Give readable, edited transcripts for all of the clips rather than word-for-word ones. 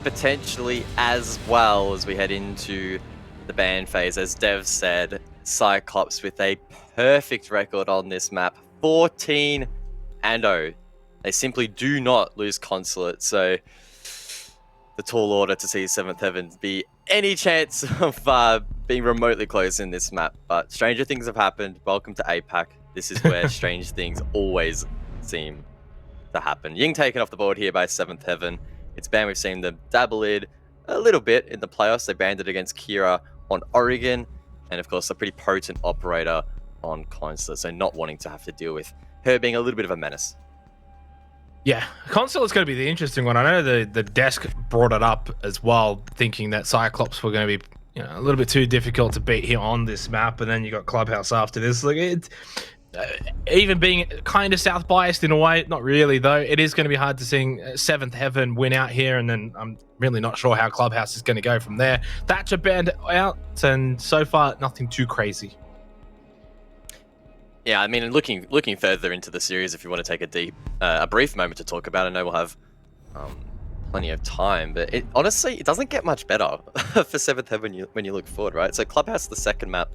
potentially as well as we head into the ban phase. As Dev said, CYCLOPS with a perfect record on this map, 14-0. They simply do not lose Consulate, so the tall order to see 7th Heaven be any chance of being remotely close in this map. But stranger things have happened. Welcome to APAC. This is where strange things always seem to happen. Ying taken off the board here by 7th Heaven. It's ban we've seen them dabble in a little bit in the playoffs. They banned it against Kira on Oregon, and of course a pretty potent operator on Consulate, so not wanting to have to deal with her being a little bit of a menace. Yeah, Consulate's going to be the interesting one. I know the desk brought it up as well, thinking that CYCLOPS were going to be a little bit too difficult to beat here on this map, and then you got Clubhouse after this. Like even being kind of south biased in a way, not really though. It is going to be hard to see 7th Heaven win out here, and then I'm really not sure how Clubhouse is going to go from there. Thatcher banned out, and so far nothing too crazy. Yeah, I mean, looking further into the series, if you want to take a brief moment to talk about it, I know we'll have plenty of time, but honestly, it doesn't get much better for 7th Heaven when you look forward, right? So Clubhouse, the second map,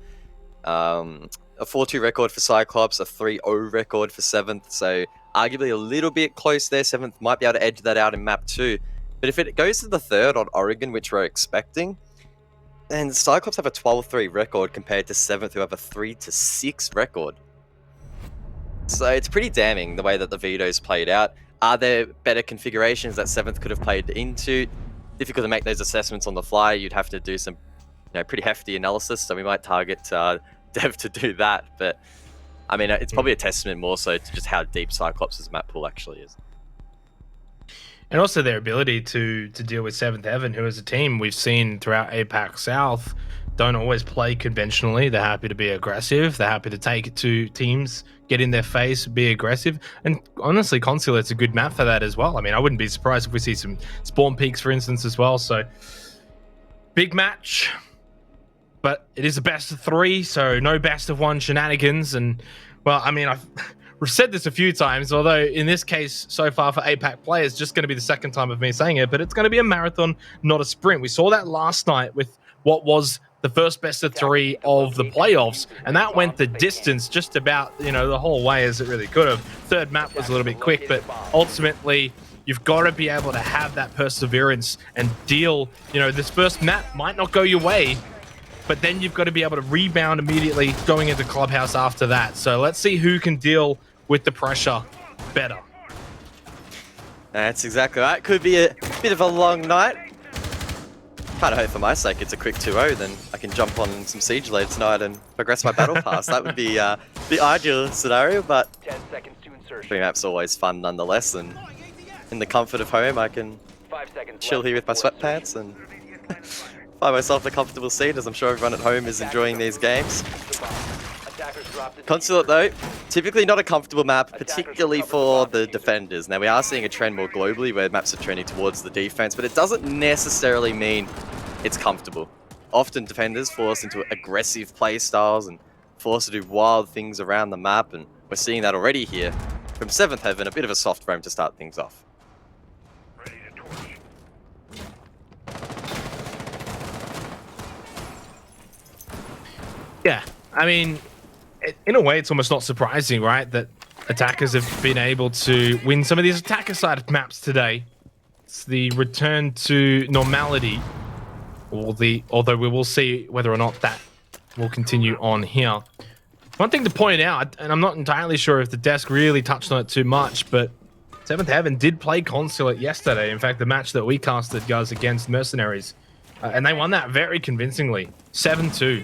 a 4-2 record for CYCLOPS, a 3-0 record for 7th, so arguably a little bit close there. 7th might be able to edge that out in map 2, but if it goes to the third on Oregon, which we're expecting, then CYCLOPS have a 12-3 record compared to 7th, who have a 3-6 record. So it's pretty damning the way that the veto's played out. Are there better configurations that 7th could have played into? Difficult to make those assessments on the fly. You'd have to do some pretty hefty analysis, so we might target Dev to do that. But I mean, it's probably a testament more so to just how deep CYCLOPS' map pool actually is. And also their ability to deal with 7th Heaven, who as a team we've seen throughout APAC South don't always play conventionally. They're happy to be aggressive. They're happy to take it to teams, get in their face, be aggressive. And honestly, Consulate's a good map for that as well. I mean, I wouldn't be surprised if we see some spawn peaks, for instance, as well. So big match, but it is a best of 3, so no best of 1 shenanigans. And well, I mean, I've said this a few times, although in this case, so far for APAC players, just going to be the second time of me saying it, but it's going to be a marathon, not a sprint. We saw that last night with what was the first best of 3 of the playoffs, and that went the distance just about, the whole way as it really could have. Third map was a little bit quick, but ultimately you've got to be able to have that perseverance and deal. This first map might not go your way, but then you've got to be able to rebound immediately going into Clubhouse after that. So let's see who can deal with the pressure better. That's exactly right. Could be a bit of a long night. Kind of hope for my sake it's a quick 2-0, then I can jump on some Siege later tonight and progress my battle pass. That would be the ideal scenario, but 10 seconds to insertion. Pre-map's always fun nonetheless, and in the comfort of home I can chill here with my sweatpants and find myself a comfortable seat, as I'm sure everyone at home is enjoying these games. Consulate though, typically not a comfortable map, particularly for the defenders. Now we are seeing a trend more globally where maps are trending towards the defense, but it doesn't necessarily mean it's comfortable. Often defenders forced into aggressive play styles and forced to do wild things around the map, and we're seeing that already here from 7th Heaven, a bit of a soft roam to start things off. Yeah, I mean, in a way, it's almost not surprising, right, that attackers have been able to win some of these attacker side maps today. It's the return to normality, although we will see whether or not that will continue on here. One thing to point out, and I'm not entirely sure if the desk really touched on it too much, but 7th Heaven did play Consulate yesterday. In fact, the match that we casted goes against Mercenaries, and they won that very convincingly, 7-2.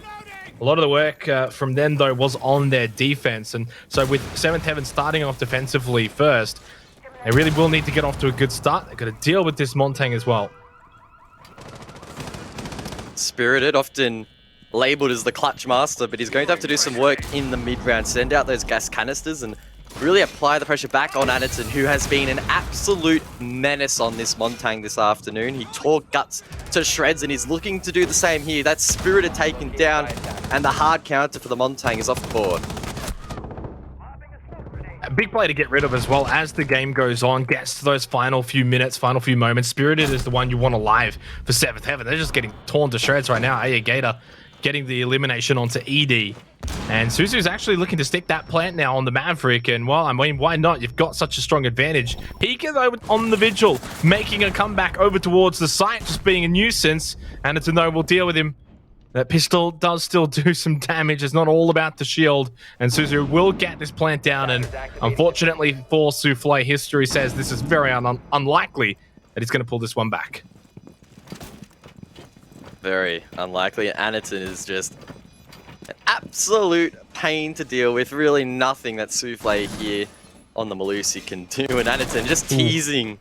A lot of the work from them, though, was on their defense. And so with 7th Heaven starting off defensively first, they really will need to get off to a good start. They've got to deal with this Montang as well. Spirited, often labeled as the clutch master, but he's going to have to do some work in the mid-round. Send out those gas canisters and really apply the pressure back on Anderson, who has been an absolute menace on this Montang this afternoon. He tore guts to shreds, and he's looking to do the same here. That's Spirited taken down, and the hard counter for the Montang is off the board. A big play to get rid of as well as the game goes on, gets to those final few minutes, final few moments. Spirited is the one you want alive for 7th Heaven. They're just getting torn to shreds right now. Aya Gator getting the elimination onto ED. And Suzu's actually looking to stick that plant now on the Maverick. And, well, I mean, why not? You've got such a strong advantage. Pika, though, on the Vigil, making a comeback over towards the site, just being a nuisance. And it's a no, we'll deal with him. That pistol does still do some damage. It's not all about the shield. And Suzu will get this plant down. And unfortunately for Souffle, history says this is very unlikely that he's going to pull this one back. Very unlikely. Anaton is just an absolute pain to deal with. Really nothing that Souffle here on the Malusi can do. And Anaton just teasing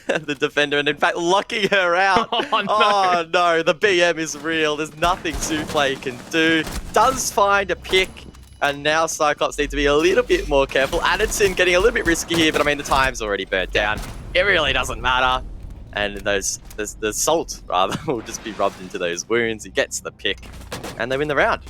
the defender, and in fact locking her out. Oh no, the BM is real. There's nothing Souffle can do. Does find a pick, and now Cyclops need to be a little bit more careful. Anaton getting a little bit risky here, but I mean the time's already burnt down. It really doesn't matter. And the salt rather will just be rubbed into those wounds. He gets the pick, and they win the round.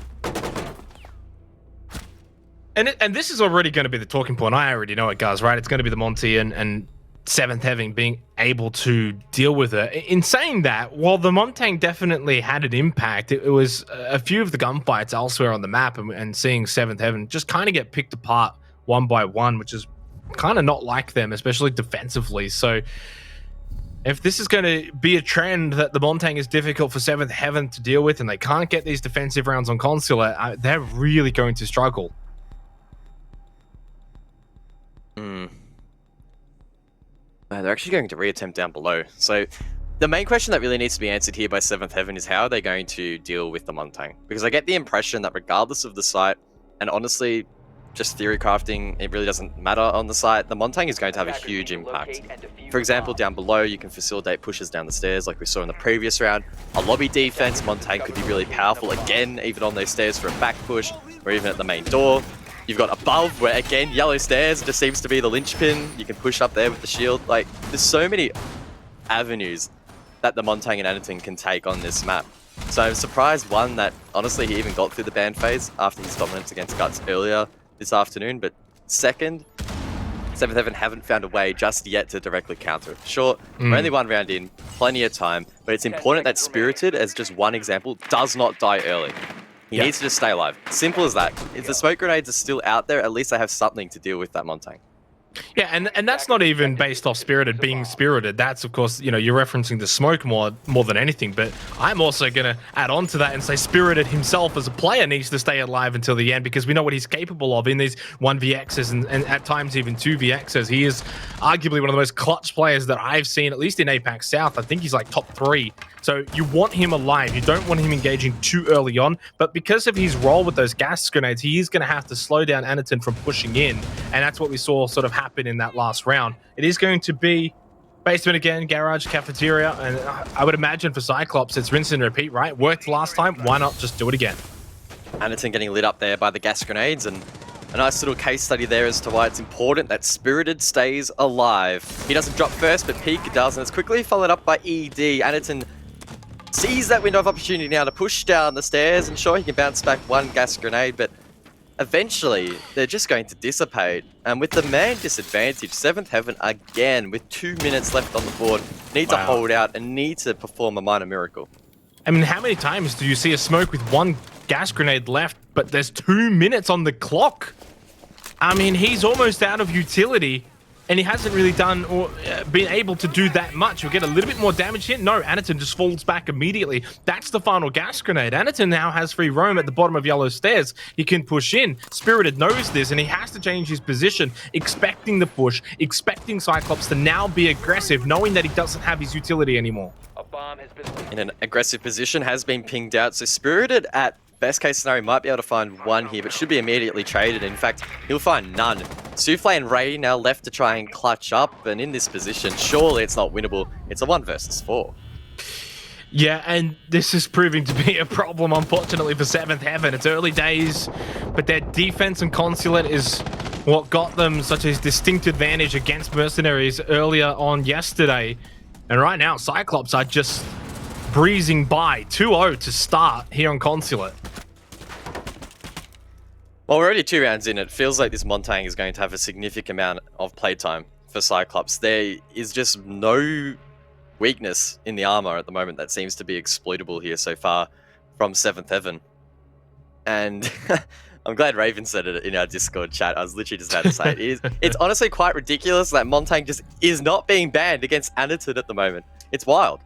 And this is already going to be the talking point. I already know it, guys, right? It's going to be the Monty and 7th Heaven being able to deal with it. In saying that, while the Montang definitely had an impact, it was a few of the gunfights elsewhere on the map and seeing 7th Heaven just kind of get picked apart one by one, which is kind of not like them, especially defensively. So if this is going to be a trend that the Montang is difficult for 7th Heaven to deal with and they can't get these defensive rounds on Consulate, they're really going to struggle. They're actually going to reattempt down below. So the main question that really needs to be answered here by 7th Heaven is how are they going to deal with the Montang? Because I get the impression that regardless of the site, and honestly, just theory crafting, it really doesn't matter on the site, the Montang is going to have a huge impact. For example, down below, you can facilitate pushes down the stairs like we saw in the previous round. A lobby defense, Montang could be really powerful again, even on those stairs for a back push, or even at the main door. You've got above, where again, yellow stairs just seems to be the linchpin. You can push up there with the shield. Like, there's so many avenues that the Montang and Anaton can take on this map. So I'm surprised, one, that honestly he even got through the ban phase after his dominance against Guts earlier this afternoon. But second, 7th Heaven haven't found a way just yet to directly counter it. Sure, we're only one round in, plenty of time, but it's important that Spirited, as just one example, does not die early. He needs to just stay alive. Simple as that. If the smoke grenades are still out there, at least they have something to deal with that Montang. Yeah, and that's not even based off Spirited being Spirited. That's, of course, you know, you're referencing the smoke more than anything. But I'm also going to add on to that and say Spirited himself as a player needs to stay alive until the end, because we know what he's capable of in these 1vx's and at times even 2vx's. He is arguably one of the most clutch players that I've seen, at least in APAC South. I think he's like top 3. So you want him alive. You don't want him engaging too early on. But because of his role with those gas grenades, he is going to have to slow down Anaton from pushing in. And that's what we saw sort of happen in that last round. It is going to be basement again, garage, cafeteria. And I would imagine for Cyclops, it's rinse and repeat, right? Worked last time. Why not just do it again? Anaton getting lit up there by the gas grenades, and a nice little case study there as to why it's important that Spirited stays alive. He doesn't drop first, but Pika does, and it's quickly followed up by ED. Anaton sees that window of opportunity now to push down the stairs, and sure, he can bounce back one gas grenade, but eventually they're just going to dissipate. And with the man disadvantage, 7th Heaven again with 2 minutes left on the board need to hold out and need to perform a minor miracle. I mean, how many times do you see a smoke with one gas grenade left, but there's 2 minutes on the clock? I mean, he's almost out of utility, and he hasn't really done or been able to do that much. You'll get a little bit more damage here. No, Anaton just falls back immediately. That's the final gas grenade. Anaton now has free roam at the bottom of yellow stairs. He can push in. Spirited knows this, and he has to change his position, expecting the push, expecting Cyclops to now be aggressive, knowing that he doesn't have his utility anymore. In an aggressive position, has been pinged out. So Spirited, at best case scenario, might be able to find one here, but should be immediately traded. In fact, he'll find none. Souffle and Ray now left to try and clutch up, and in this position, surely it's not winnable. It's a 1 versus 4. Yeah, and this is proving to be a problem, unfortunately, for 7th Heaven. It's early days, but their defense and Consulate is what got them such a distinct advantage against Mercenaries earlier on yesterday. And right now, Cyclops are just breezing by. 2-0 to start here on Consulate. Well, we're already 2 rounds in. It feels like this Montang is going to have a significant amount of playtime for Cyclops. There is just no weakness in the armor at the moment that seems to be exploitable here so far from 7th Heaven. And I'm glad Raven said it in our Discord chat. I was literally just about to say it. It's honestly quite ridiculous that Montang just is not being banned against Aniton at the moment. It's wild.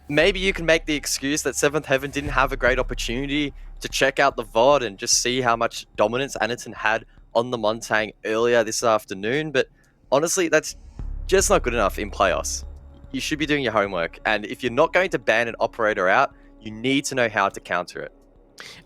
Maybe you can make the excuse that 7th Heaven didn't have a great opportunity to check out the VOD and just see how much dominance Aniton had on the Montang earlier this afternoon. But honestly, that's just not good enough in playoffs. You should be doing your homework. And if you're not going to ban an operator out, you need to know how to counter it.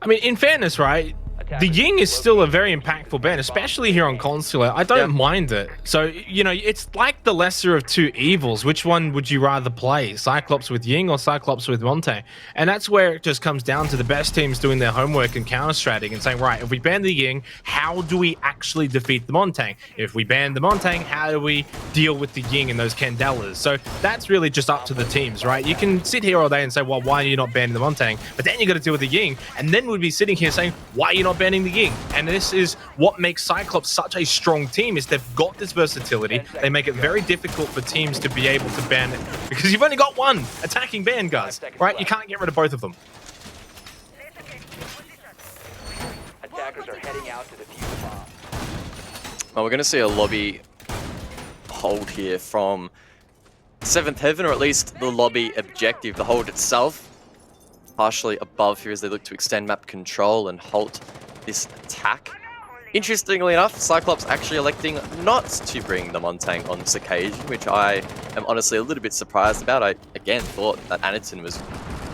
I mean, in fairness, right? The Ying is still a very impactful ban, especially here on Consular. I don't mind it. So, you know, it's like the lesser of two evils. Which one would you rather play? Cyclops with Ying or Cyclops with Montang? And that's where it just comes down to the best teams doing their homework and counter-strategy and saying, right, if we ban the Ying, how do we actually defeat the Montang? If we ban the Montang, how do we deal with the Ying and those Candelas? So that's really just up to the teams, right? You can sit here all day and say, well, why are you not banning the Montang? But then you got to deal with the Ying. And then we'd be sitting here saying, why are you not banning the Ying? And this is what makes Cyclops such a strong team, is they've got this versatility. They make it very difficult for teams to be able to ban it, because you've only got one attacking ban, guys, right? You can't get rid of both of them. Attackers are heading out to defuse the bomb. Well, we're going to see a lobby hold here from 7th Heaven, or at least the lobby objective, the hold itself, partially above here as they look to extend map control and halt this attack. Interestingly enough, Cyclops actually electing not to bring the Montang on this occasion, which I am honestly a little bit surprised about. I, again, thought that Aniton was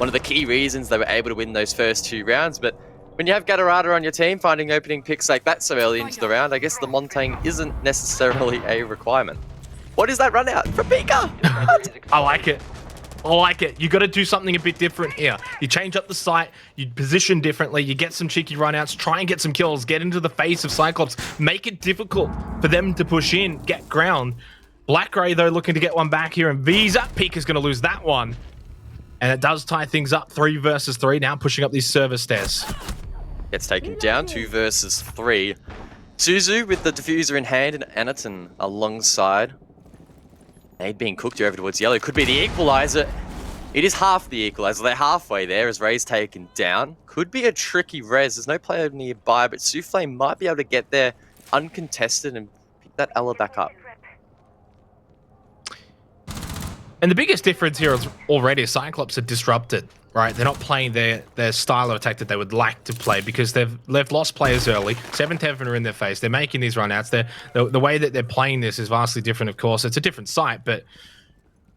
one of the key reasons they were able to win those first 2 rounds, but when you have Gatorada on your team, finding opening picks like that so early into the round, I guess the Montang isn't necessarily a requirement. What is that run out from Pika? I like it. I like it. You got to do something a bit different here. You change up the site, you position differently, you get some cheeky runouts, try and get some kills, get into the face of Cyclops, make it difficult for them to push in, get ground. Black Ray, though, looking to get one back here, and Visa. Pika's going to lose that one. And it does tie things up, 3 versus 3, now pushing up these server stairs. Gets taken down, 2 versus 3. Suzu with the diffuser in hand and Aniton alongside. Nade being cooked here over towards yellow. Could be the equalizer. It is half the equalizer. They're halfway there as Ray's taken down. Could be a tricky res. There's no player nearby, but Souffle might be able to get there uncontested and pick that Ella back up. And the biggest difference here is already Cyclops are disrupted, right? They're not playing their style of attack that they would like to play because they've lost players early. 7th Heaven are in their face. They're making these runouts. The way that they're playing this is vastly different, of course. It's a different site, but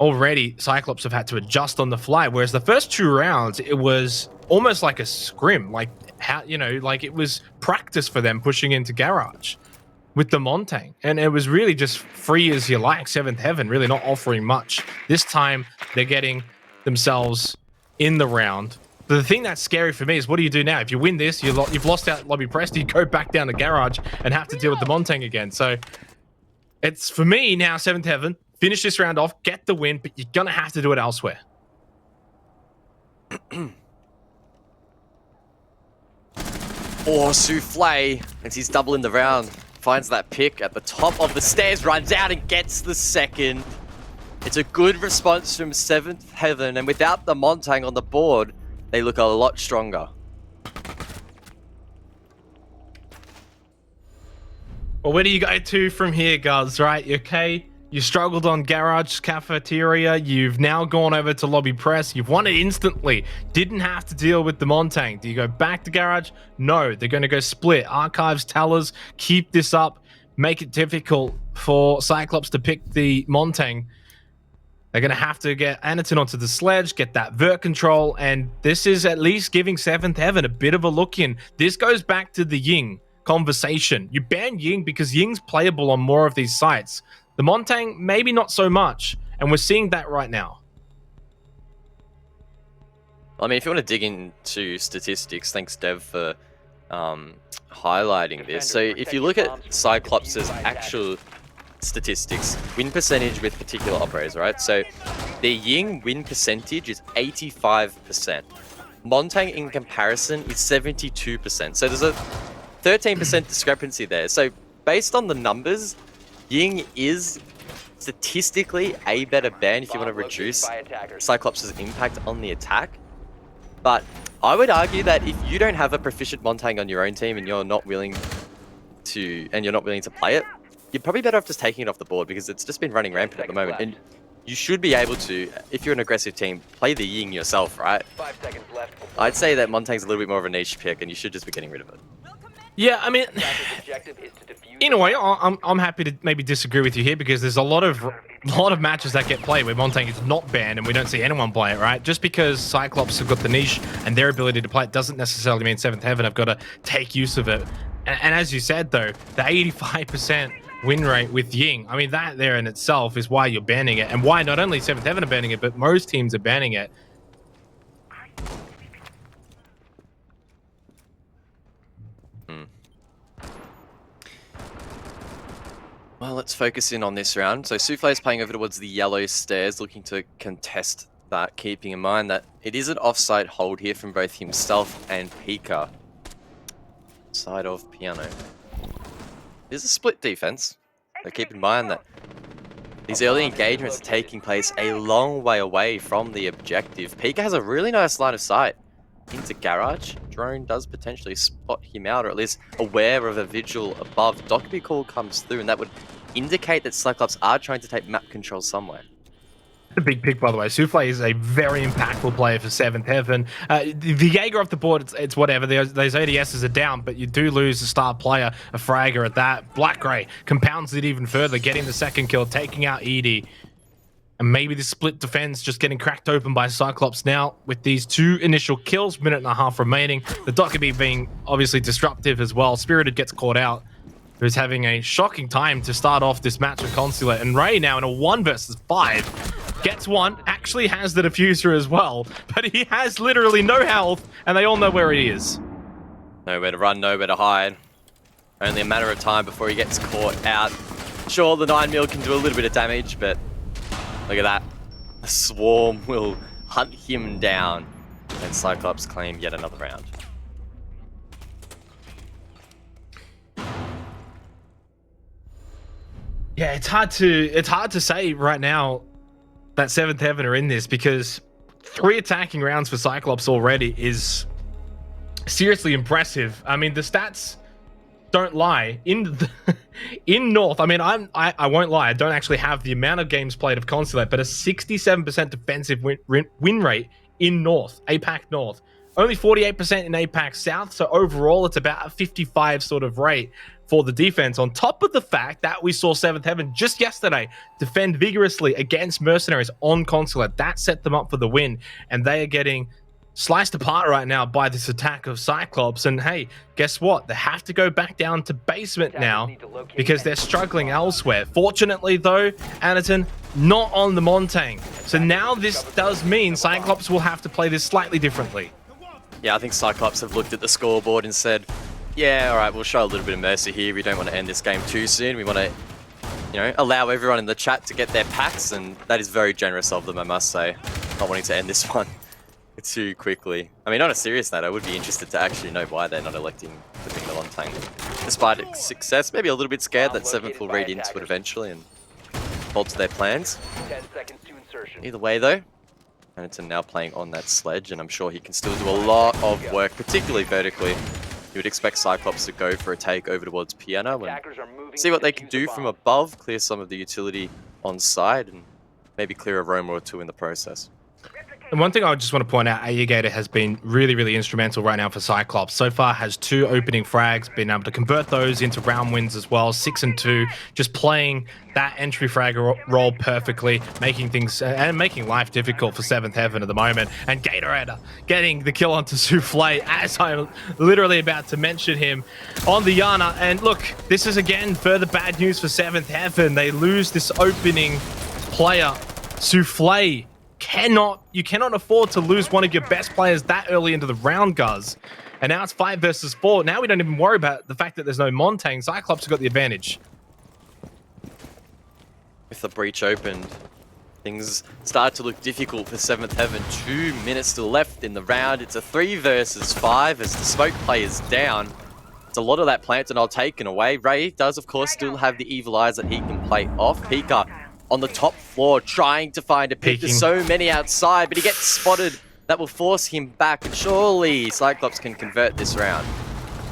already Cyclops have had to adjust on the fly. Whereas the first 2 rounds, it was almost like a scrim, like how, you know, like it was practice for them pushing into Garage with the Montang. And it was really just free as you like. 7th Heaven really not offering much. This time they're getting themselves in the round. But the thing that's scary for me is, what do you do now? If you win this, you've lost out lobby press, you go back down to Garage and have to deal with the Montang again. So it's, for me now, 7th Heaven, finish this round off, get the win, but you're going to have to do it elsewhere. Or Souffle, as he's doubling the round, finds that pick at the top of the stairs, runs out and gets the second. It's a good response from 7th Heaven, and without the Montang on the board, they look a lot stronger. Well, where do you go to from here, guys, right? Okay, you struggled on Garage Cafeteria. You've now gone over to Lobby Press. You've won it instantly. Didn't have to deal with the Montang. Do you go back to Garage? No, they're going to go split. Archives, Tellers, keep this up. Make it difficult for Cyclops to pick the Montang. They're going to have to get Aniton onto the sledge, get that vert control, and this is at least giving 7th Heaven a bit of a look in. This goes back to the Ying conversation. You ban Ying because Ying's playable on more of these sites. The Montang, maybe not so much, and we're seeing that right now. I mean, if you want to dig into statistics, thanks Dev for highlighting this. So if you look at Cyclops' actual statistics, win percentage with particular operators, right? So their Ying win percentage is 85%. Montang in comparison is 72%. So there's a 13% discrepancy there. So based on the numbers, Ying is statistically a better ban if you want to reduce Cyclops' impact on the attack. But I would argue that if you don't have a proficient Montang on your own team and you're not willing to play it, you're probably better off just taking it off the board because it's just been running rampant at the moment. And you should be able to, if you're an aggressive team, play the Ying yourself, right? 5 seconds left. I'd say that Montang's a little bit more of a niche pick and you should just be getting rid of it. Yeah, I mean, Objective is to defuse in a way, I'm happy to maybe disagree with you here because there's a lot of matches that get played where Montang is not banned and we don't see anyone play it, right? Just because Cyclops have got the niche and their ability to play it doesn't necessarily mean Seventh Heaven have got to take use of it. And as you said, though, the 85% win rate with Ying, I mean, that there in itself is why you're banning it and why not only Seventh Heaven are banning it, but most teams are banning it. Well, let's focus in on this round. So Souffle is playing over towards the yellow stairs, looking to contest that, keeping in mind that it is an offside hold here from both himself and Pika. Side of Piano. There's a split defense. So keep in mind that these early engagements are taking place a long way away from the objective. Pika has a really nice line of sight into Garage. Drone does potentially spot him out, or at least aware of a vigil above. Dockery call comes through, and that would indicate that Cyclops are trying to take map control somewhere. A big pick, by the way. Souffle is a very impactful player for Seventh Heaven. The Jaeger off the board, it's whatever. Those ADSs are down, but you do lose a star player, a fragger at that. Black Grey compounds it even further, getting the second kill, taking out Edie. And maybe the split defense just getting cracked open by Cyclops now with these 2 initial kills, minute and a half remaining. The Dockerbee being obviously disruptive as well. Spirited gets caught out, who's having a shocking time to start off this match with Consulate. And Ray now in a 1 versus 5 gets one, actually has the diffuser as well, but he has literally no health and they all know where he is. Nowhere to run, nowhere to hide. Only a matter of time before he gets caught out. Sure, the 9mm can do a little bit of damage, but look at that. The swarm will hunt him down and Cyclops claim yet another round. Yeah, it's hard to say right now that Seventh Heaven are in this because 3 attacking rounds for Cyclops already is seriously impressive. I mean, the stats don't lie. In North, I mean, I won't lie, I don't actually have the amount of games played of Consulate, but a 67% defensive win rate in North, APAC North. Only 48% in APAC South, so overall it's about a 55 sort of rate for the defense, on top of the fact that we saw Seventh Heaven just yesterday defend vigorously against Mercenaries on Consulate. That set them up for the win, and they are getting sliced apart right now by this attack of Cyclops. And hey, guess what? They have to go back down to basement now because they're struggling elsewhere. Fortunately, though, Anaton not on the Montang. So now this does mean Cyclops will have to play this slightly differently. Yeah, I think Cyclops have looked at the scoreboard and said, yeah, all right, we'll show a little bit of mercy here. We don't want to end this game too soon. We want to, you know, allow everyone in the chat to get their packs, and that is very generous of them, I must say, not wanting to end this one too quickly. I mean, on a serious note, I would be interested to actually know why they're not electing to bring the Montang. Despite its success, maybe a little bit scared that 7th will read into it eventually and alter their plans. 10 seconds to insertion. Either way, though, Anaton now playing on that sledge, and I'm sure he can still do a lot of work, particularly vertically. You would expect Cyclops to go for a take over towards Piano and see what they can do from above, clear some of the utility on side, and maybe clear a roam or 2 in the process. And one thing I just want to point out, Aegator has been really, really instrumental right now for Cyclops. So far has 2 opening frags, been able to convert those into round wins as well, 6 and 2, just playing that entry frag role perfectly, making things and making life difficult for 7th Heaven at the moment. And Gatorade getting the kill onto Souffle as I'm literally about to mention him on the Yana. And look, this is again further bad news for 7th Heaven. They lose this opening player, Souffle. You cannot afford to lose one of your best players that early into the round, Guz. And now it's 5 versus 4. Now we don't even worry about the fact that there's no Montang. Cyclops have got the advantage. With the breach opened, things start to look difficult for 7th Heaven. 2 minutes still left in the round. It's a 3 versus 5 as the smoke play is down. It's a lot of that plant and all taken away. Ray does, of course, still have the evil eyes that he can play off. Pika on the top floor trying to find a pick. There's so many outside, but he gets spotted. That will force him back, and surely Cyclops can convert this round.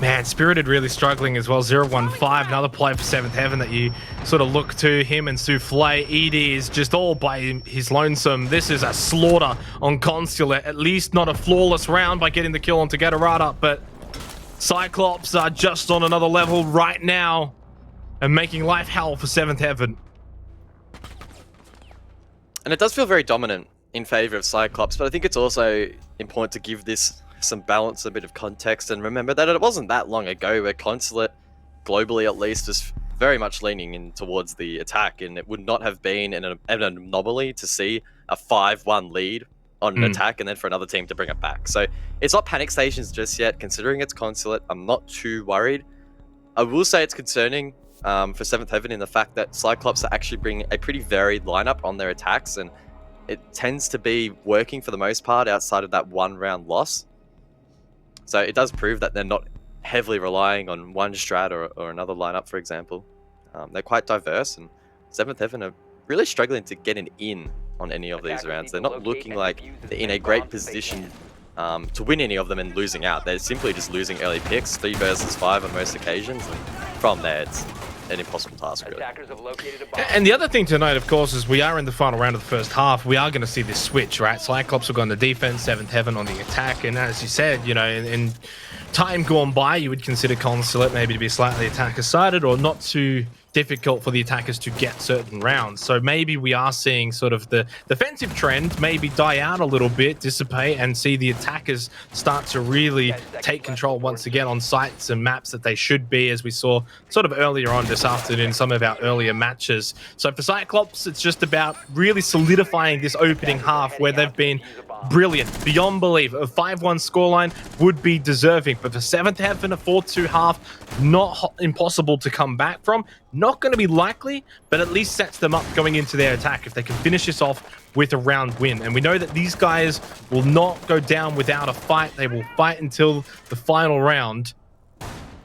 Man, Spirited really struggling as well. 0-1-5, another play for 7th Heaven that you sort of look to. Him and Souffle. ED is just all by his lonesome. This is a slaughter on Consulate. At least not a flawless round by getting the kill on Tagetarada, but Cyclops are just on another level right now and making life hell for 7th Heaven. And it does feel very dominant in favor of Cyclops, but I think it's also important to give this some balance, a bit of context, and remember that it wasn't that long ago where Consulate, globally at least, was very much leaning in towards the attack, and it would not have been an anomaly to see a 5-1 lead on an attack and then for another team to bring it back. So it's not panic stations just yet. Considering it's Consulate, I'm not too worried. I will say it's concerning for 7th Heaven in the fact that Cyclops are actually bringing a pretty varied lineup on their attacks, and it tends to be working for the most part outside of that 1-round loss. So it does prove that they're not heavily relying on one strat or another lineup, for example. They're quite diverse, and 7th Heaven are really struggling to get an in on any of these rounds. They're not looking like they're in a great position to win any of them and losing out. They're simply just losing early picks, 3 versus 5 on most occasions, and from there it's an impossible task, really. And the other thing to note, of course, is we are in the final round of the first half. We are going to see this switch, right? Cyclops will go on the defense, 7th Heaven on the attack, and as you said, you know, in time gone by, you would consider Consulate maybe to be slightly attacker-sided or not too difficult for the attackers to get certain rounds. So maybe we are seeing sort of the defensive trend maybe die out a little bit, dissipate, and see the attackers start to really take control once again on sites and maps that they should be, as we saw sort of earlier on this afternoon in some of our earlier matches. So for Cyclops, it's just about really solidifying this opening half where they've been brilliant, beyond belief. A 5-1 scoreline would be deserving, but for 7th Heaven, a 4-2 half, not impossible to come back from. Not going to be likely, but at least sets them up going into their attack if they can finish this off with a round win. And we know that these guys will not go down without a fight. They will fight until the final round.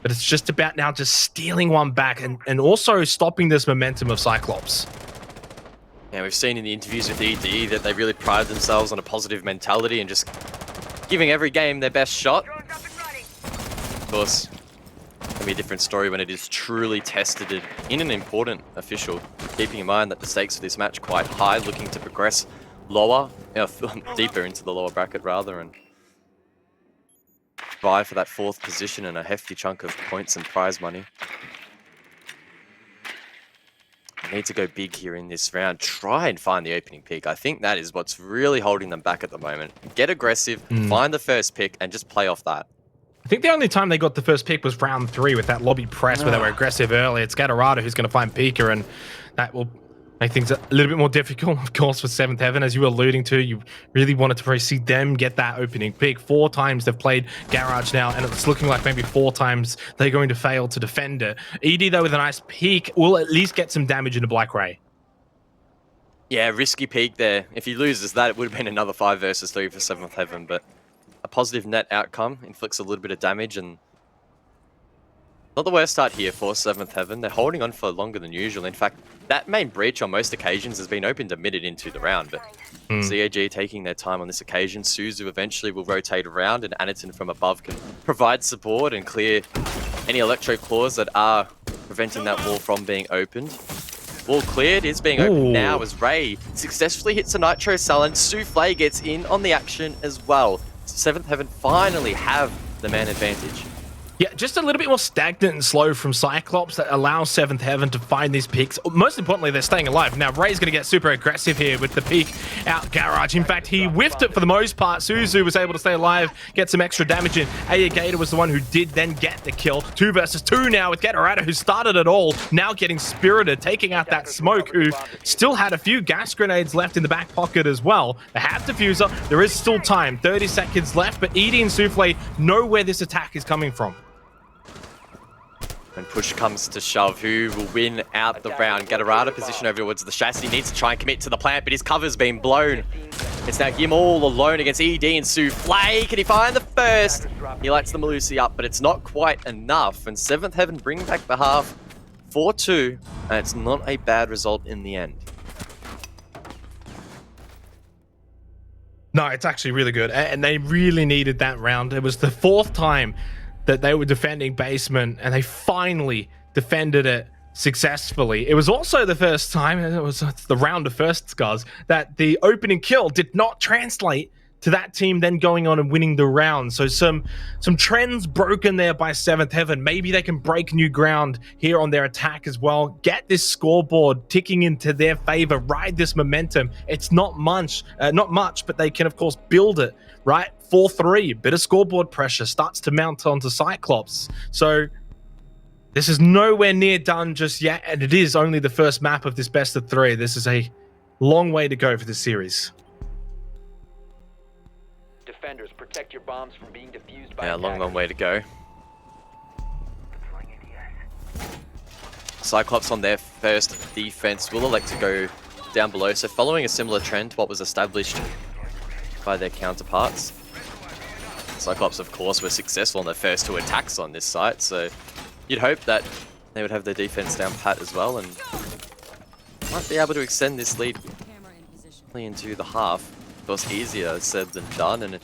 But it's just about now just stealing one back and also stopping this momentum of Cyclops. Yeah, we've seen in the interviews with ED that they really pride themselves on a positive mentality and just giving every game their best shot. Of course, it can be a different story when it is truly tested in an important official, keeping in mind that the stakes for this match are quite high, looking to progress lower, deeper into the lower bracket rather, and vie for that 4th position and a hefty chunk of points and prize money. Need to go big here in this round. Try and find the opening pick. I think that is what's really holding them back at the moment. Get aggressive, find the first pick, and just play off that. I think the only time they got the first pick was round 3 with that lobby press where they were aggressive early. It's Gatorado who's going to find Pika, and that will make things a little bit more difficult, of course, for 7th Heaven. As you were alluding to, you really wanted to probably see them get that opening pick. 4 times they've played Garage now, and it's looking like maybe 4 times they're going to fail to defend it. ED, though, with a nice peek, will at least get some damage into Black Ray. Yeah, risky peek there. If he loses that, it would have been another 5 versus 3 for 7th Heaven, but a positive net outcome inflicts a little bit of damage, and not the worst start here for 7th Heaven. They're holding on for longer than usual. In fact, that main breach on most occasions has been opened a minute into the round, but CAG taking their time on this occasion. Suzu eventually will rotate around, and Aniton from above can provide support and clear any electro claws that are preventing that wall from being opened. Wall cleared, is being opened now as Ray successfully hits a Nitro Cell, and Souffle gets in on the action as well. 7th Heaven finally have the man advantage. Yeah, just a little bit more stagnant and slow from Cyclops that allows 7th Heaven to find these picks. Most importantly, they're staying alive. Now, Ray's going to get super aggressive here with the peek out Garage. In fact, he whiffed it for the most part. Suzu was able to stay alive, get some extra damage in. Gator was the one who did then get the kill. 2 versus 2 now with Gatorado, who started it all. Now getting Spirited, taking out that Smoke, who still had a few gas grenades left in the back pocket as well. They have Diffuser. There is still time. 30 seconds left, but ED and Souffle know where this attack is coming from. When push comes to shove, who will win out the round? Gatorado position over towards the chassis. Needs to try and commit to the plant, but his cover's been blown. It's now him all alone against ED and Souffle. Can he find the first? He lights the Malusi up, but it's not quite enough. And 7th Heaven bring back the half 4-2, and it's not a bad result in the end. No, it's actually really good. And they really needed that round. It was the 4th time that they were defending basement, and they finally defended it successfully. It was also the first time, and it was the round of firsts, guys, that the opening kill did not translate to that team then going on and winning the round. So some trends broken there by 7th Heaven. Maybe they can break new ground here on their attack as well. Get this scoreboard ticking into their favor. Ride this momentum. It's not much, but they can of course build it, right? 4-3, bit of scoreboard pressure starts to mount onto Cyclops. So this is nowhere near done just yet, and it is only the first map of this best of 3. This is a long way to go for this series. Defenders, protect your bombs from being defused by Yeah, attackers. long way to go. Cyclops on their first defense will elect to go down below. So following a similar trend to what was established by their counterparts. Cyclops, of course, were successful in their first 2 attacks on this site, so you'd hope that they would have their defense down pat as well and might be able to extend this lead into the half. Of course, easier said than done, and a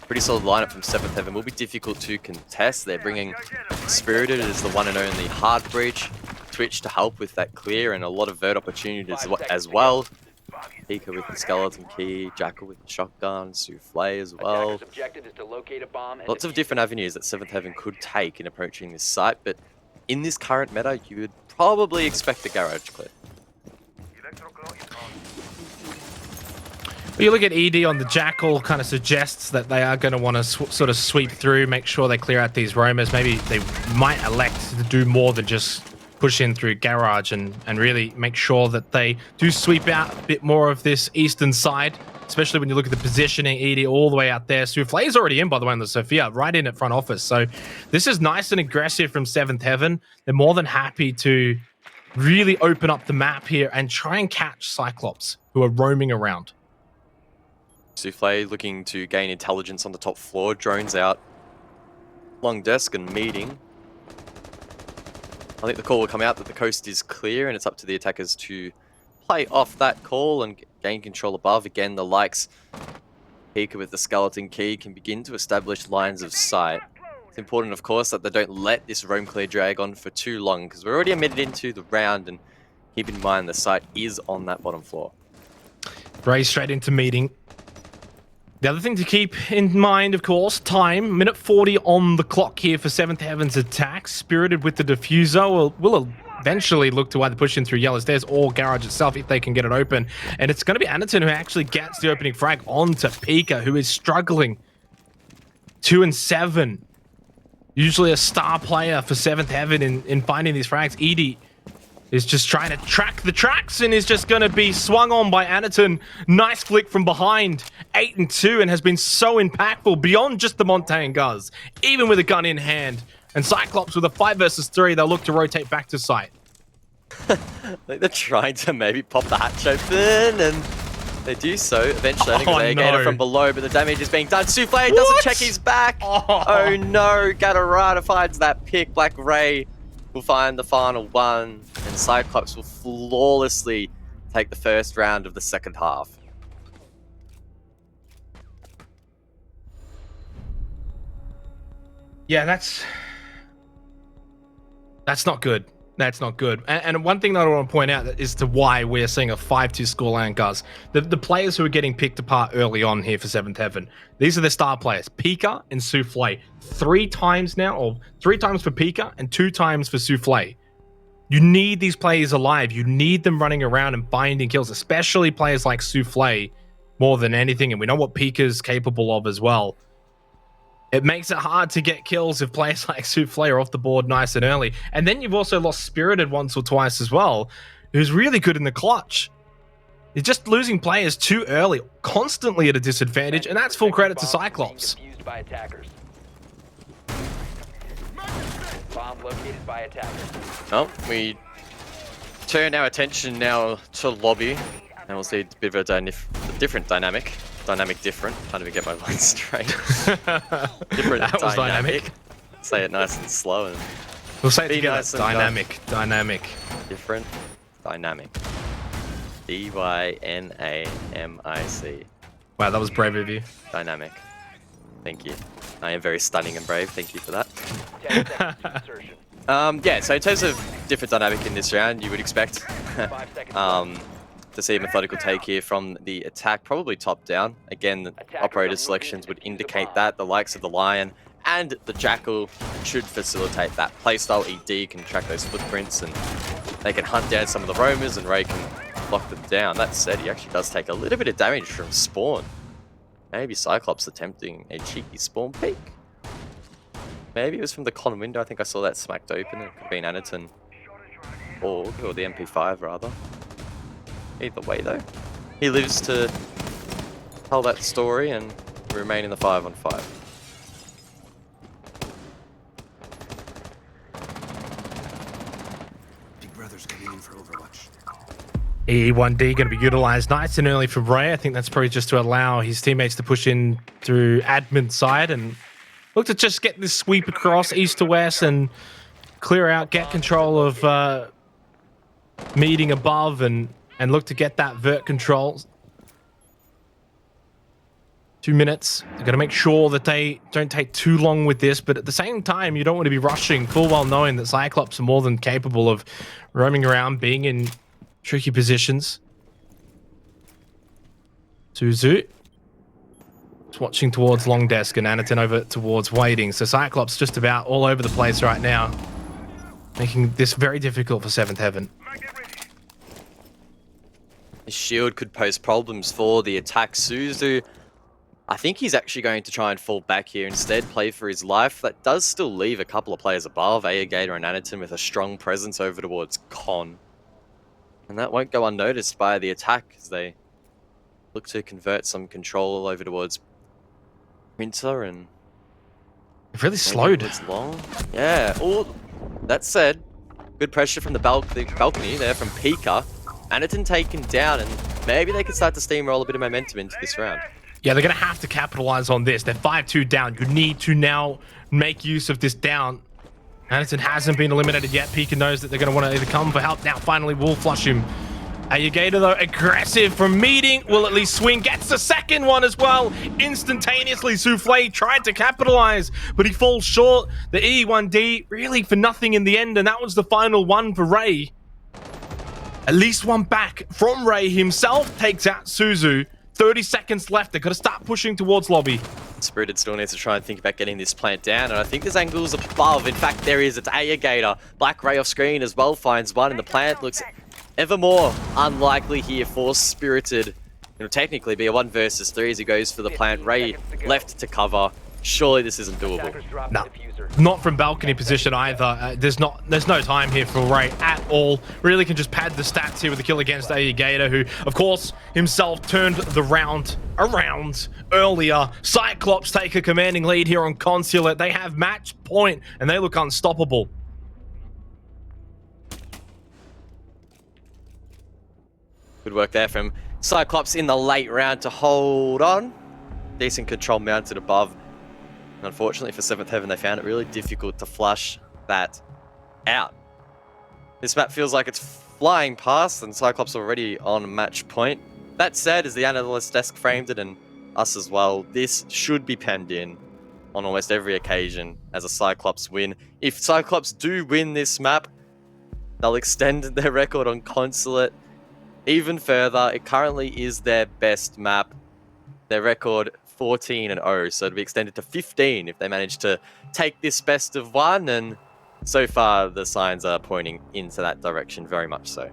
pretty solid lineup from 7th Heaven will be difficult to contest. They're bringing Spirited as the one and only hard breach, Twitch to help with that clear, and a lot of vert opportunities as well. Pika with the skeleton key, Jackal with the shotgun, Souffle as well. Attacker's objective is to locate a bomb and Lots of different avenues that 7th Heaven could take in approaching this site, but in this current meta, you would probably expect the garage clear. But you look at ED on the Jackal, kind of suggests that they are going to want to sort of sweep through, make sure they clear out these roamers. Maybe they might elect to do more than just push in through garage and really make sure that they do sweep out a bit more of this eastern side, especially when you look at the positioning. ED all the way out there. Souffle is already in, by the way, on the Sophia, right in at front office. So this is nice and aggressive from 7th Heaven. They're more than happy to really open up the map here and try and catch Cyclops, who are roaming around. Souffle looking to gain intelligence on the top floor, drones out. Long desk and meeting. I think the call will come out that the coast is clear, and it's up to the attackers to play off that call and gain control above. Again, the likes Pika with the skeleton key can begin to establish lines of sight. It's important, of course, that they don't let this roam clear drag on for too long, because we're already a minute into the round, and keep in mind the site is on that bottom floor. Ray straight into meeting. The other thing to keep in mind, of course, time. Minute 40 on the clock here for 7th Heaven's attack. Spirited with the diffuser will eventually look to either push in through yellow stairs or garage itself if they can get it open. And it's going to be Anaton who actually gets the opening frag onto Pika, who is struggling. 2 and 7. Usually a star player for 7th Heaven in finding these frags. Edie is just trying to track the tracks and is just going to be swung on by Anaton. Nice flick from behind. 8 and 2, and has been so impactful beyond just the Montaigne Guz, even with a gun in hand. And Cyclops with a 5 versus 3, they'll look to rotate back to site. I think they're trying to maybe pop the hatch open, and they do so eventually. I think they get it from below, but the damage is being done. Souffle doesn't check his back. Oh no, Gatorada finds that pick. Black Ray will find the final one, and Cyclops will flawlessly take the first round of the second half. Yeah, that's not good. That's not good. And one thing that I want to point out is to why we're seeing a 5-2 scoreline, guys. The players who are getting picked apart early on here for 7th Heaven, these are the star players, Pika and Souffle. 3 times now, or 3 times for Pika and 2 times for Souffle. You need these players alive. You need them running around and finding kills, especially players like Souffle more than anything. And we know what Pika's capable of as well. It makes it hard to get kills if players like Souffle are off the board nice and early. And then you've also lost Spirited once or twice as well, who's really good in the clutch. You're just losing players too early, constantly at a disadvantage, and that's full credit to Cyclops. By attackers. Bomb located by attackers. Well, we turn our attention now to lobby. And we'll see a bit of a different dynamic. Different. Can't even get my lines straight. Different That was dynamic. Say it nice and slow. And We'll say it be together. nice and Dynamic. different. Dynamic. D-Y-N-A-M-I-C. Wow, that was brave of you. Dynamic. Thank you. I am very stunning and brave. Thank you for that. 10 seconds to insertion. Yeah, so in terms of different dynamic in this round, you would expect 5 seconds to see a methodical take here from the attack, probably top down. Again, the operator selections would indicate that. The likes of the Lion and the Jackal should facilitate that. Playstyle ED can track those footprints and they can hunt down some of the roamers and Ray can lock them down. That said, he actually does take a little bit of damage from spawn. Maybe Cyclops attempting a cheeky spawn peek. Maybe it was from the con window. I think I saw that smacked open. It could have been Aniton or the MP5 rather. Either way though, he lives to tell that story and remain in the 5-on-5. Big Brother's coming in for Overwatch. E1D going to be utilized nice and early for Ray. I think that's probably just to allow his teammates to push in through admin side and look to just get this sweep across east to west and clear out, get control of meeting above and look to get that vert control. 2 minutes. They're going to make sure that they don't take too long with this, but at the same time, you don't want to be rushing, full well knowing that Cyclops are more than capable of roaming around, being in tricky positions. Suzu. Just watching towards long desk and Aniton over towards waiting. So Cyclops just about all over the place right now, making this very difficult for 7th Heaven. His shield could pose problems for the attack. Suzu, I think he's actually going to try and fall back here instead, play for his life. That does still leave a couple of players above, Gator and Aniton, with a strong presence over towards Con. And that won't go unnoticed by the attack as they look to convert some control over towards Winter and... They've really slowed. Long. Yeah, all that said, good pressure from the balcony there from Pika. Aniton taken down, and maybe they can start to steamroll a bit of momentum into this round. Yeah, they're going to have to capitalize on this. They're 5-2 down. You need to now make use of this down. Aniton hasn't been eliminated yet. Pika knows that they're going to want to either come for help. Now, finally, will flush him. Gator, though, aggressive from meeting. Will at least swing. Gets the second one as well. Instantaneously, Souffle tried to capitalize, but he falls short. The E1D really for nothing in the end, and that was the final one for Ray. At least one back from Ray himself. Takes out Suzu. 30 seconds left. They've got to start pushing towards lobby. Spirited still needs to try and think about getting this plant down, and I think there's angles above. In fact, there is. It's Gator. Black Ray off screen as well finds one, and the plant looks ever more unlikely here for Spirited. It'll technically be a 1 versus 3 as he goes for the plant. Ray left to cover. Surely this isn't doable. No, not from balcony position either. There's no time here for Ray at all. Really can just pad the stats here with the kill against Gator, who, of course, himself turned the round around earlier. Cyclops take a commanding lead here on Consulate. They have match point, and they look unstoppable. Good work there from Cyclops in the late round to hold on. Decent control mounted above. Unfortunately for 7th Heaven, they found it really difficult to flush that out. This map feels like it's flying past, and Cyclops already on match point. That said, as the analyst desk framed it, and us as well, this should be penned in on almost every occasion as a Cyclops win. If Cyclops do win this map, they'll extend their record on Consulate even further. It currently is their best map. Their record 14-0, so it'll be extended to 15 if they manage to take this best of 1, and so far the signs are pointing into that direction very much so.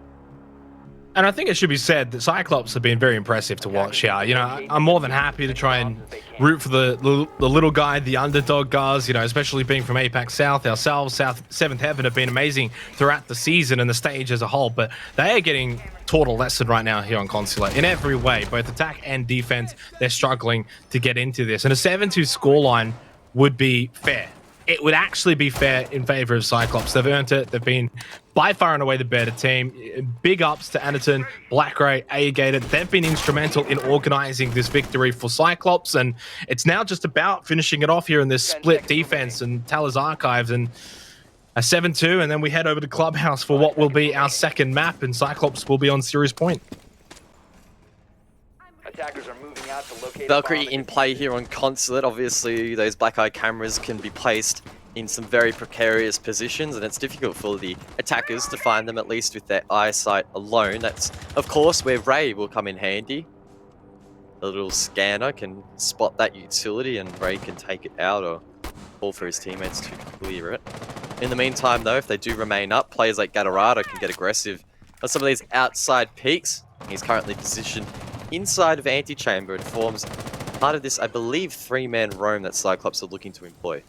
And I think it should be said that Cyclops have been very impressive to watch here. You know, I'm more than happy to try and root for the little guy, the underdog guys, you know, especially being from APAC South. Ourselves, 7th Heaven, have been amazing throughout the season and the stage as a whole, but they are getting taught a lesson right now here on Consulate in every way, both attack and defense. They're struggling to get into this, and a 7-2 scoreline would be fair it would actually be fair in favor of Cyclops. They've earned it. They've been by far and away the better team. Big ups to Anderton, Blackray, A-Gated. They've been instrumental in organizing this victory for Cyclops, and it's now just about finishing it off here in this split defense and Tal's Archives, and a 7-2, and then we head over to Clubhouse for what will be our second map, and Cyclops will be on series point. Attackers are moving out to locate Valkyrie in play here on Consulate. Obviously, those black eye cameras can be placed in some very precarious positions, and it's difficult for the attackers to find them, at least with their eyesight alone. That's, of course, where Ray will come in handy. The little scanner can spot that utility, and Ray can take it out or call for his teammates to clear it. In the meantime, though, if they do remain up, players like Gatorado can get aggressive on some of these outside peaks. He's currently positioned inside of Antechamber and forms part of this, I believe, 3-man roam that Cyclops are looking to employ.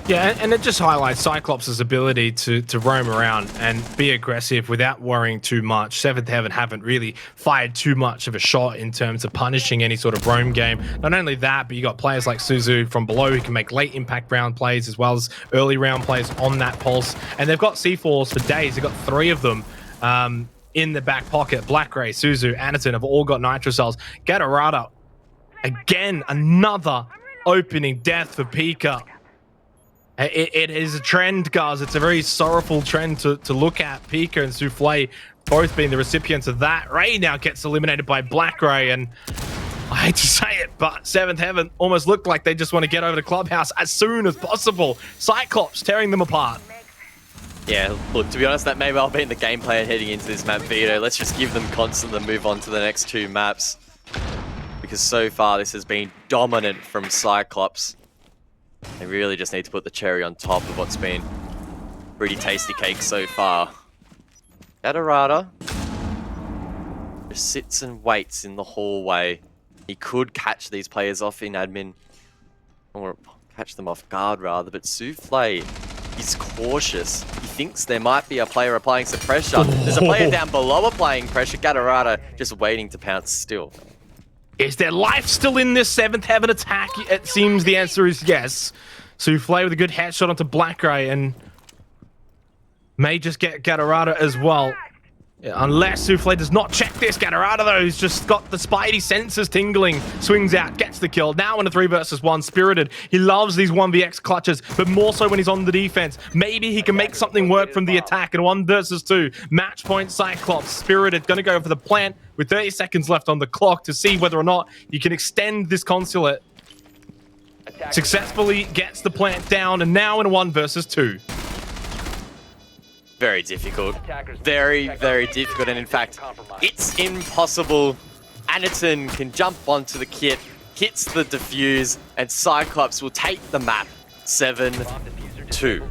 Yeah, and it just highlights Cyclops' ability to roam around and be aggressive without worrying too much. Seventh Heaven haven't really fired too much of a shot in terms of punishing any sort of roam game. Not only that, but you got players like Suzu from below who can make late impact round plays as well as early round plays on that pulse. And they've got C4s for days. They've got 3 of them in the back pocket. Blackray, Suzu, Anderton have all got nitro cells. Gatorado, again, another opening death for Pika. It is a trend, guys. It's a very sorrowful trend to look at. Pika and Souffle both being the recipients of that. Ray now gets eliminated by Blackray, and I hate to say it, but Seventh Heaven almost looked like they just want to get over to Clubhouse as soon as possible. Cyclops tearing them apart. Yeah, look, to be honest, that may well be in the game plan heading into this map, Vito. Let's just give them constant and move on to the next 2 maps. Because so far, this has been dominant from Cyclops. They really just need to put the cherry on top of what's been pretty tasty cake so far. Gatorada just sits and waits in the hallway. He could catch these players off in admin, or catch them off guard rather, but Souffle is cautious. He thinks there might be a player applying some pressure. There's a player down below applying pressure. Gatorada just waiting to pounce still. Is there life still in this Seventh Heaven attack? It seems the answer is yes. Souffle with a good headshot onto Blackray and may just get Gatorado as well. Yeah, unless Souffle does not check this. Gatorado, though, who's just got the spidey senses tingling, swings out, gets the kill. Now in a 3 versus 1, Spirited. He loves these 1vx clutches, but more so when he's on the defense. Maybe he can make something work from the attack in 1 versus 2. Match point Cyclops. Spirited going to go for the plant with 30 seconds left on the clock to see whether or not you can extend this consulate. Successfully gets the plant down, and now in a 1 versus 2. Very difficult. Very, very difficult. And in fact, it's impossible. Anderton can jump onto the kit, hits the defuse, and Cyclops will take the map 7-2.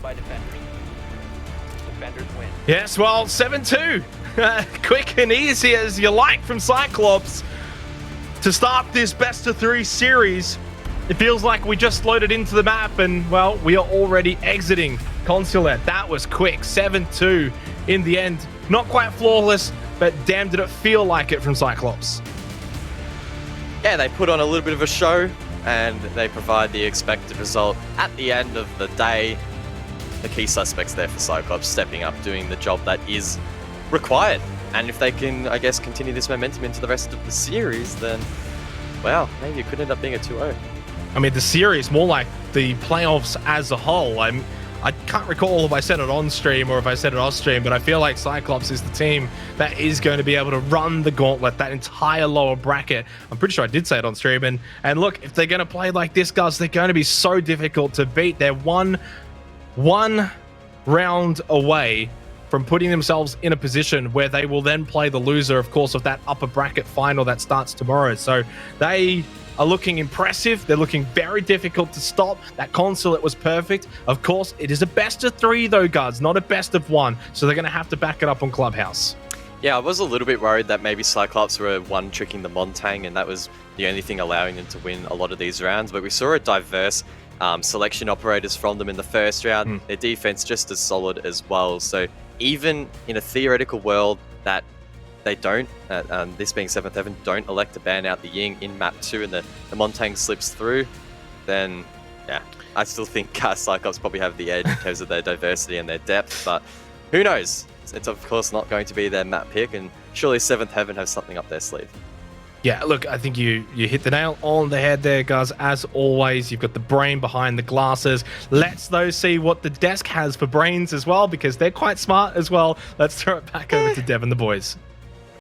Yes, well, 7-2. Quick and easy as you like from Cyclops to start this best-of-3 series. It feels like we just loaded into the map and, well, we are already exiting Consulate. That was quick. 7-2 in the end. Not quite flawless, but damn did it feel like it from Cyclops. Yeah, they put on a little bit of a show and they provide the expected result. At the end of the day, the key suspects there for Cyclops stepping up, doing the job that is required. And if they can, I guess, continue this momentum into the rest of the series, then, wow, maybe it could end up being a 2-0. I mean, the series, more like the playoffs as a whole. I can't recall if I said it on stream or if I said it off stream, but I feel like Cyclops is the team that is going to be able to run the gauntlet, that entire lower bracket. I'm pretty sure I did say it on stream. And look, if they're going to play like this, guys, they're going to be so difficult to beat. They're one round away from putting themselves in a position where they will then play the loser, of course, of that upper bracket final that starts tomorrow. So they are looking impressive. They're looking very difficult to stop. That consulate was perfect. Of course, it is a best of 3 though, guys, not a best of 1. So they're going to have to back it up on Clubhouse. Yeah, I was a little bit worried that maybe Cyclops were one-tricking the Montang and that was the only thing allowing them to win a lot of these rounds. But we saw a diverse selection operators from them in the first round. Their defense just as solid as well. So even in a theoretical world that they don't, this being 7th Heaven, don't elect to ban out the Ying in map 2 and the Montang slips through, then Yeah, I still think Cyclops probably have the edge in terms of their diversity and their depth, but who knows? It's of course not going to be their map pick, and surely Seventh Heaven has something up their sleeve. Yeah, look, I think you hit the nail on the head there, guys. As always, you've got the brain behind the glasses. Let's, though, see what the desk has for brains as well, because they're quite smart as well. Let's throw it back over to Dev and the boys.